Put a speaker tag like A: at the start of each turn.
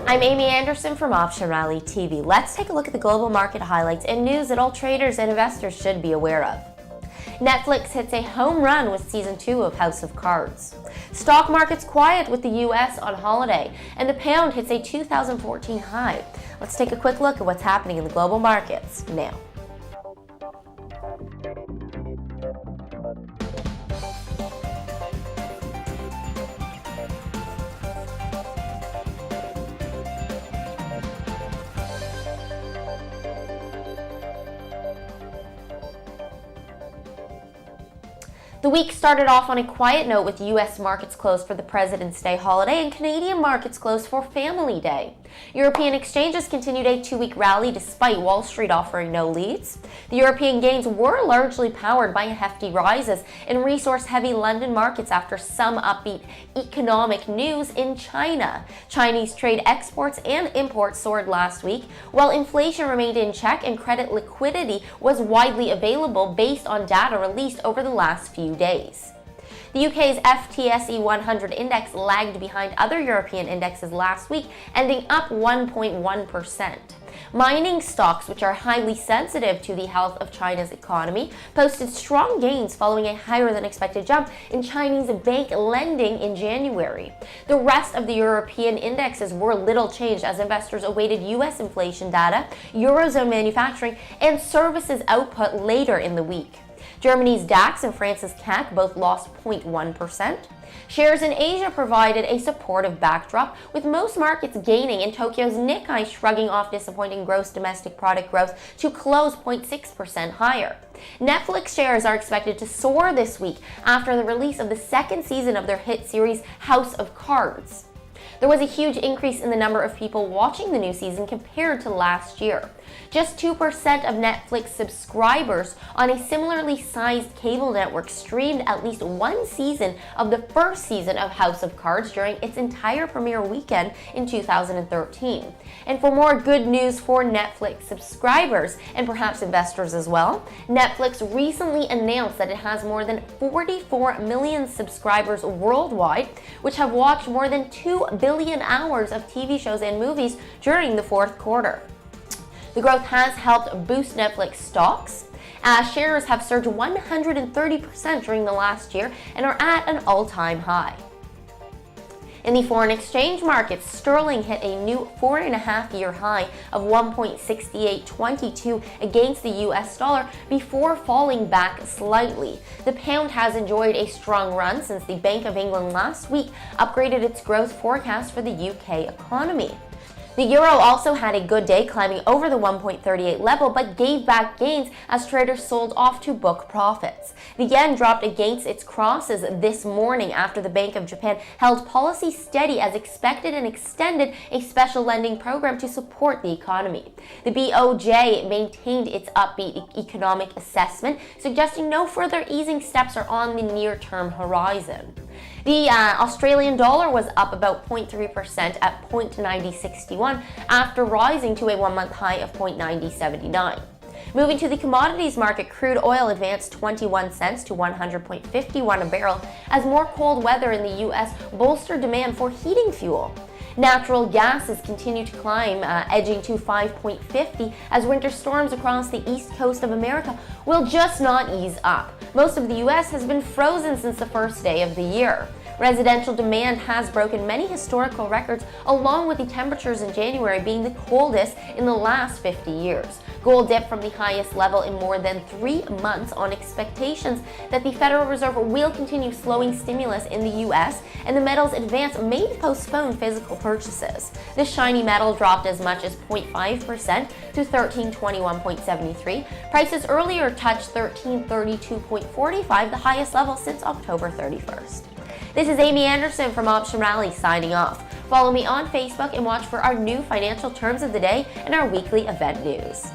A: I'm Amy Anderson from Option Rally TV. Let's take a look at the global market highlights and news that all traders and investors should be aware of. Netflix hits a home run with Season 2 of House of Cards. Stock market's quiet with the U.S. on holiday, and the pound hits a 2014 high. Let's take a quick look at what's happening in the global markets now. The week started off on a quiet note with U.S. markets closed for the President's Day holiday and Canadian markets closed for Family Day. European exchanges continued a two-week rally despite Wall Street offering no leads. The European gains were largely powered by hefty rises in resource-heavy London markets after some upbeat economic news in China. Chinese trade exports and imports soared last week, while inflation remained in check and credit liquidity was widely available based on data released over the last few days. The UK's FTSE 100 index lagged behind other European indexes last week, ending up 1.1%. Mining stocks, which are highly sensitive to the health of China's economy, posted strong gains following a higher-than-expected jump in Chinese bank lending in January. The rest of the European indexes were little changed as investors awaited U.S. inflation data, Eurozone manufacturing, and services output later in the week. Germany's DAX and France's CAC both lost 0.1%. Shares in Asia provided a supportive backdrop, with most markets gaining and Tokyo's Nikkei shrugging off disappointing gross domestic product growth to close 0.6% higher. Netflix shares are expected to soar this week after the release of the second season of their hit series House of Cards. There was a huge increase in the number of people watching the new season compared to last year. Just 2% of Netflix subscribers on a similarly sized cable network streamed at least one season of the first season of House of Cards during its entire premiere weekend in 2013. And for more good news for Netflix subscribers and perhaps investors as well, Netflix recently announced that it has more than 44 million subscribers worldwide, which have watched more than 2 billion hours of TV shows and movies during the fourth quarter. The growth has helped boost Netflix stocks. Shares have surged 130% during the last year and are at an all-time high. In the foreign exchange markets, sterling hit a new 4.5-year high of 1.6822 against the US dollar before falling back slightly. The pound has enjoyed a strong run since the Bank of England last week upgraded its growth forecast for the UK economy. The euro also had a good day, climbing over the 1.38 level, but gave back gains as traders sold off to book profits. The yen dropped against its crosses this morning after the Bank of Japan held policy steady as expected and extended a special lending program to support the economy. The BOJ maintained its upbeat economic assessment, suggesting no further easing steps are on the near-term horizon. The Australian dollar was up about 0.3% at 0.9061 after rising to a one-month high of 0.9079. Moving to the commodities market, crude oil advanced 21 cents to 100.51 a barrel as more cold weather in the U.S. bolstered demand for heating fuel. Natural gases continue to climb, edging to 5.50 as winter storms across the east coast of America will just not ease up. Most of the U.S. has been frozen since the first day of the year. Residential demand has broken many historical records, along with the temperatures in January being the coldest in the last 50 years. Gold dipped from the highest level in more than 3 months on expectations that the Federal Reserve will continue slowing stimulus in the U.S., and the metal's advance may postpone physical purchases. The shiny metal dropped as much as 0.5% to 1321.73. Prices earlier touched 1332.45, the highest level since October 31st. This is Amy Anderson from Option Rally signing off. Follow me on Facebook and watch for our new financial terms of the day and our weekly event news.